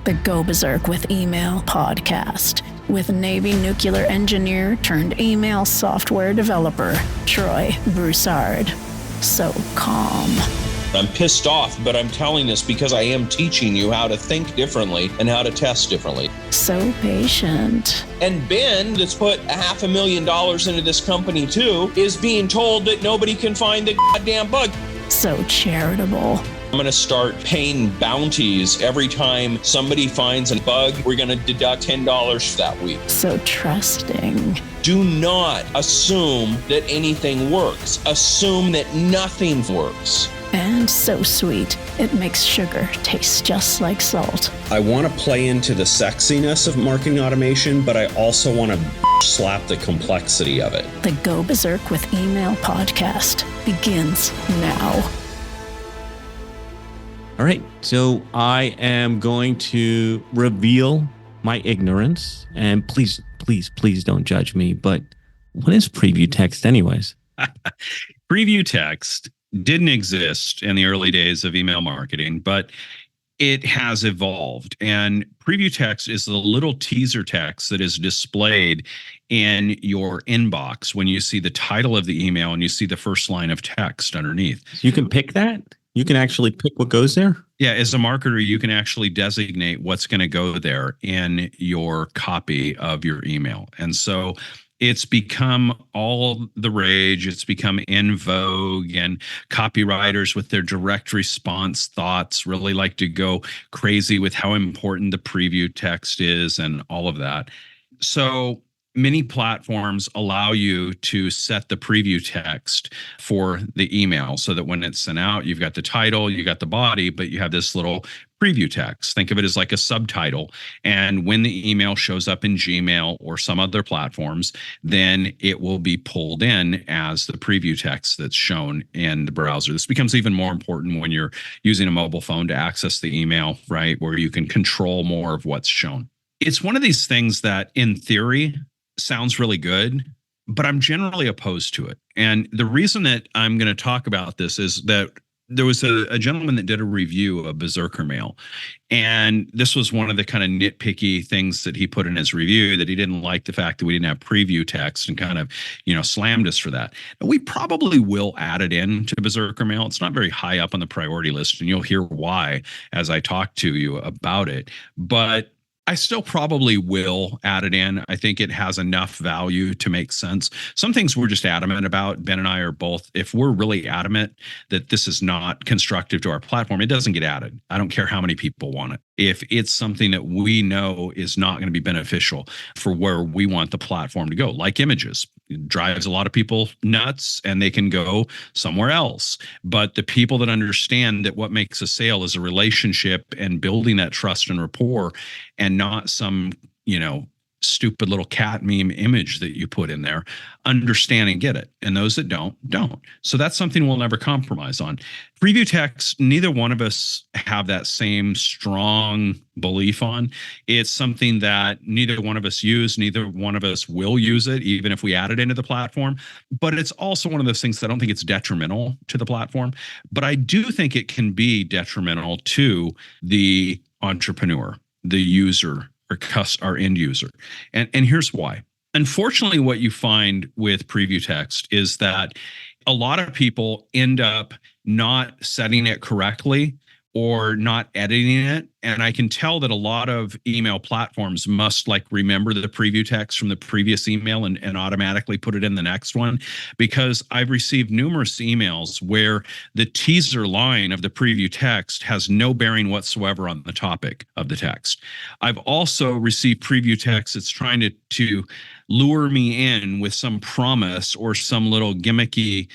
the Go Berserk with Email podcast with Navy nuclear engineer turned email software developer, Troy Broussard. So calm. I'm pissed off, but I'm telling this because I am teaching you how to think differently and how to test differently. So patient. And Ben, that's put $500,000 into this company too, is being told that nobody can find the goddamn bug. So charitable. I'm going to start paying bounties every time somebody finds a bug. We're going to deduct $10 for that week. So trusting. Do not assume that anything works. Assume that nothing works. And so sweet, it makes sugar taste just like salt. I want to play into the sexiness of marketing automation, but I also want to slap the complexity of it. The Go Berserk with Email podcast begins now. All right, so I am going to reveal my ignorance, and please don't judge me, but what is preview text anyways? Preview text didn't exist in the early days of email marketing, but it has evolved. And preview text is the little teaser text that is displayed in your inbox when you see the title of the email and you see the first line of text underneath. You can pick that? You can actually pick what goes there? Yeah, as a marketer, you can actually designate what's going to go there in your copy of your email. And so it's become all the rage. It's become in vogue, and copywriters with their direct response thoughts really like to go crazy with how important the preview text is and all of that. So many platforms allow you to set the preview text for the email so that when it's sent out, you've got the title, you got the body, but you have this little preview text. Think of it as like a subtitle. And when the email shows up in Gmail or some other platforms, then it will be pulled in as the preview text that's shown in the browser. This becomes even more important when you're using a mobile phone to access the email, right? Where you can control more of what's shown. It's one of these things that in theory sounds really good, but I'm generally opposed to it. And the reason that I'm going to talk about this is that there was a gentleman that did a review of Berserker Mail. And this was one of the kind of nitpicky things that he put in his review, that he didn't like the fact that we didn't have preview text, and kind of, slammed us for that. And we probably will add it in to Berserker Mail. It's not very high up on the priority list, and you'll hear why as I talk to you about it. But I still probably will add it in. I think it has enough value to make sense. Some things we're just adamant about. Ben and I are both, if we're really adamant that this is not constructive to our platform, it doesn't get added. I don't care how many people want it. If it's something that we know is not going to be beneficial for where we want the platform to go, like images, it drives a lot of people nuts and they can go somewhere else. But the people that understand that what makes a sale is a relationship and building that trust and rapport, and not some, stupid little cat meme image that you put in there, understand and get it. And those that don't. So that's something we'll never compromise on. Preview text, neither one of us have that same strong belief on. It's something that neither one of us use, neither one of us will use it, even if we add it into the platform. But it's also one of those things that I don't think it's detrimental to the platform, but I do think it can be detrimental to the entrepreneur, the user, or our end user. And here's why. Unfortunately, what you find with preview text is that a lot of people end up not setting it correctly or not editing it. And I can tell that a lot of email platforms must remember the preview text from the previous email and automatically put it in the next one, because I've received numerous emails where the teaser line of the preview text has no bearing whatsoever on the topic of the text. I've also received preview text that's trying to lure me in with some promise or some little gimmicky,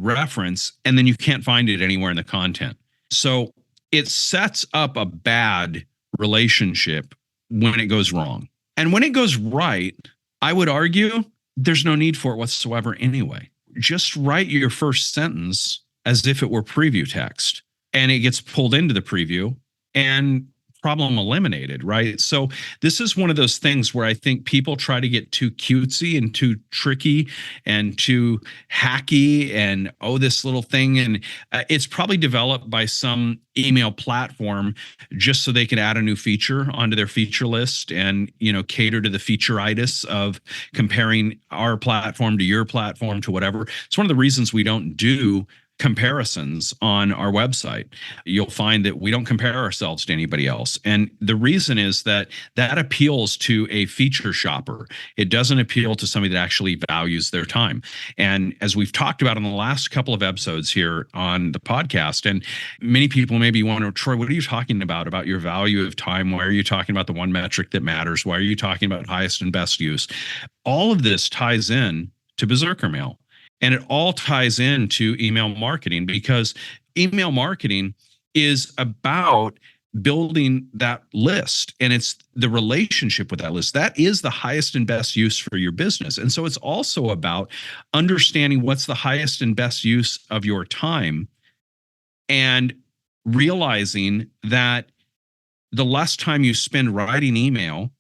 reference, and then you can't find it anywhere in the content. So it sets up a bad relationship when it goes wrong. And when it goes right, I would argue there's no need for it whatsoever anyway. Just write your first sentence as if it were preview text, and it gets pulled into the preview, and problem eliminated, right? So this is one of those things where I think people try to get too cutesy and too tricky and too hacky and, oh, this little thing. And it's probably developed by some email platform just so they can add a new feature onto their feature list and, cater to the featureitis of comparing our platform to your platform to whatever. It's one of the reasons we don't do comparisons on our website. You'll find that we don't compare ourselves to anybody else. And the reason is that appeals to a feature shopper. It doesn't appeal to somebody that actually values their time. And as we've talked about in the last couple of episodes here on the podcast, and many people maybe wonder, Troy, what are you talking about your value of time? Why are you talking about the one metric that matters? Why are you talking about highest and best use? All of this ties in to Berserker Mail. And it all ties into email marketing, because email marketing is about building that list, and it's the relationship with that list. That is the highest and best use for your business. And so it's also about understanding what's the highest and best use of your time and realizing that the less time you spend writing email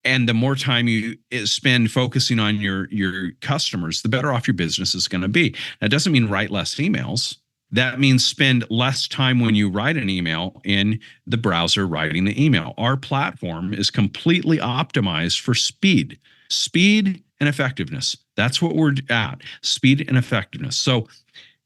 and the more time you spend focusing on your customers, the better off your business is going to be. That doesn't mean write less emails. That means spend less time when you write an email in the browser writing the email. Our platform is completely optimized for speed and effectiveness. That's what we're at, speed and effectiveness. So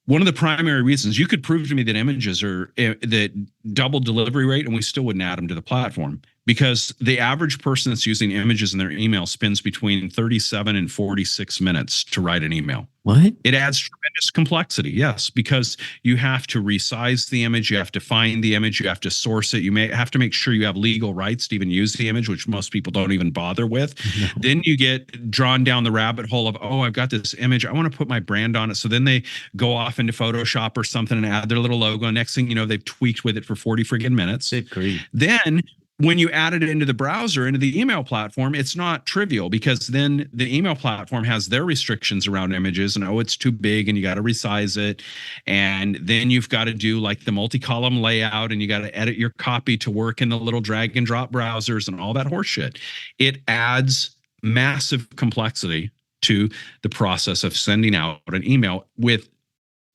one of the primary reasons, you could prove to me that images are that double delivery rate, and we still wouldn't add them to the platform, because the average person that's using images in their email spends between 37 and 46 minutes to write an email. What? It adds tremendous complexity, yes, because you have to resize the image, you have to find the image, you have to source it, you may have to make sure you have legal rights to even use the image, which most people don't even bother with. No. Then you get drawn down the rabbit hole of, oh, I've got this image, I want to put my brand on it. So then they go off into Photoshop or something and add their little logo. Next thing you know, they've tweaked with it for 40 friggin' minutes. Good grief. Then when you add it into the browser, into the email platform, it's not trivial, because then the email platform has their restrictions around images, and it's too big and you got to resize it. And then you've got to do like the multi-column layout, and you got to edit your copy to work in the little drag and drop browsers and all that horseshit. It adds massive complexity to the process of sending out an email with,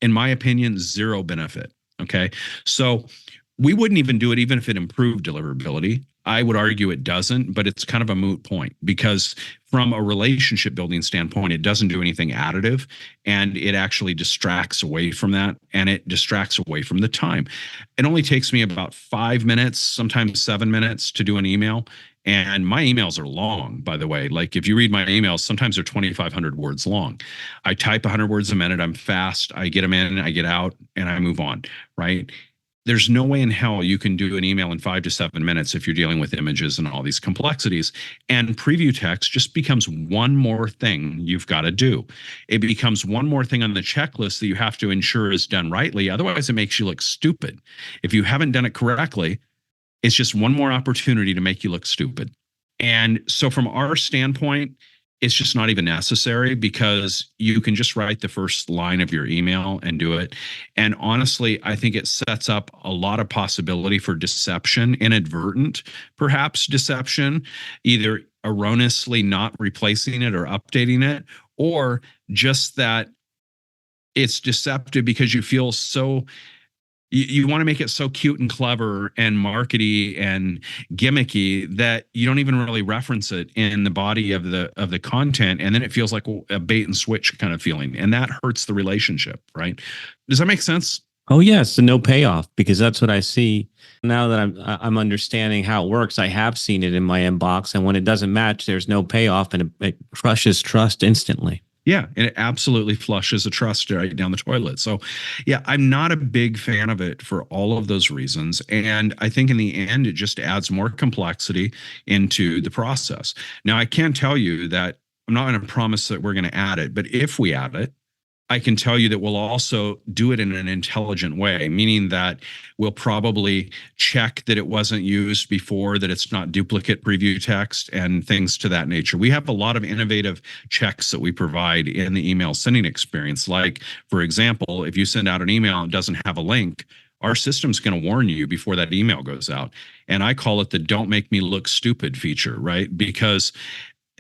in my opinion, zero benefit. Okay. So we wouldn't even do it even if it improved deliverability. I would argue it doesn't, but it's kind of a moot point, because from a relationship building standpoint, it doesn't do anything additive, and it actually distracts away from that, and it distracts away from the time. It only takes me about 5 minutes, sometimes 7 minutes to do an email. And my emails are long, by the way. Like if you read my emails, sometimes they're 2,500 words long. I type 100 words a minute. I'm fast. I get them in, I get out, and I move on, right? There's no way in hell you can do an email in 5 to 7 minutes if you're dealing with images and all these complexities. And preview text just becomes one more thing you've got to do. It becomes one more thing on the checklist that you have to ensure is done rightly. Otherwise, it makes you look stupid. If you haven't done it correctly, it's just one more opportunity to make you look stupid. And so from our standpoint, it's just not even necessary, because you can just write the first line of your email and do it. And honestly, I think it sets up a lot of possibility for deception, inadvertent, perhaps deception, either erroneously not replacing it or updating it, or just that it's deceptive because you feel so you want to make it so cute and clever and markety and gimmicky that you don't even really reference it in the body of the content, and then it feels like a bait and switch kind of feeling, and that hurts the relationship, right? Does that make sense? Oh yes, the no payoff, because that's what I see now that I'm understanding how it works. I have seen it in my inbox, and when it doesn't match, there's no payoff, and it crushes trust instantly. Yeah, and it absolutely flushes a trust right down the toilet. So, yeah, I'm not a big fan of it for all of those reasons. And I think in the end, it just adds more complexity into the process. Now, I can tell you that I'm not going to promise that we're going to add it, but if we add it, I can tell you that we'll also do it in an intelligent way, meaning that we'll probably check that it wasn't used before, that it's not duplicate preview text and things to that nature. We have a lot of innovative checks that we provide in the email sending experience. Like, for example, if you send out an email and it doesn't have a link, our system's going to warn you before that email goes out. And I call it the don't make me look stupid feature, right? Because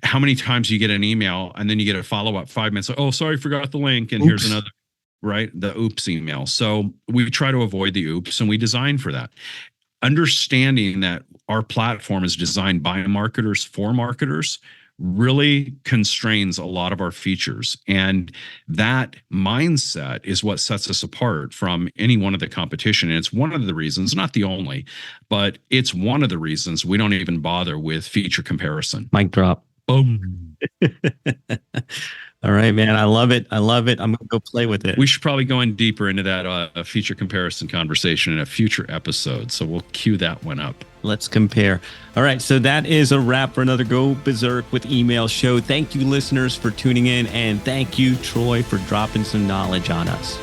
how many times you get an email and then you get a follow-up 5 minutes, oh, sorry, forgot the link. And here's another, right? The oops email. So we try to avoid the oops, and we design for that. Understanding that our platform is designed by marketers for marketers really constrains a lot of our features. And that mindset is what sets us apart from any one of the competition. And it's one of the reasons, not the only, but it's one of the reasons we don't even bother with feature comparison. Mic drop. Boom. All right, man. I love it. I love it. I'm going to go play with it. We should probably go in deeper into that feature comparison conversation in a future episode. So we'll cue that one up. Let's compare. All right. So that is a wrap for another Go Berserk with Email show. Thank you, listeners, for tuning in. And thank you, Troy, for dropping some knowledge on us.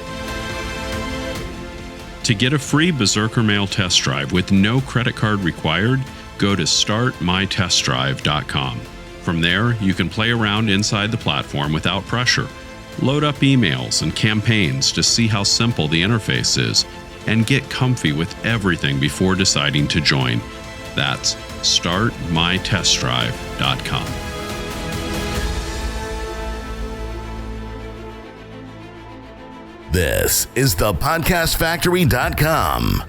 To get a free Berserker Mail test drive with no credit card required, go to startmytestdrive.com. From there, you can play around inside the platform without pressure. Load up emails and campaigns to see how simple the interface is, and get comfy with everything before deciding to join. That's startmytestdrive.com. This is thepodcastfactory.com.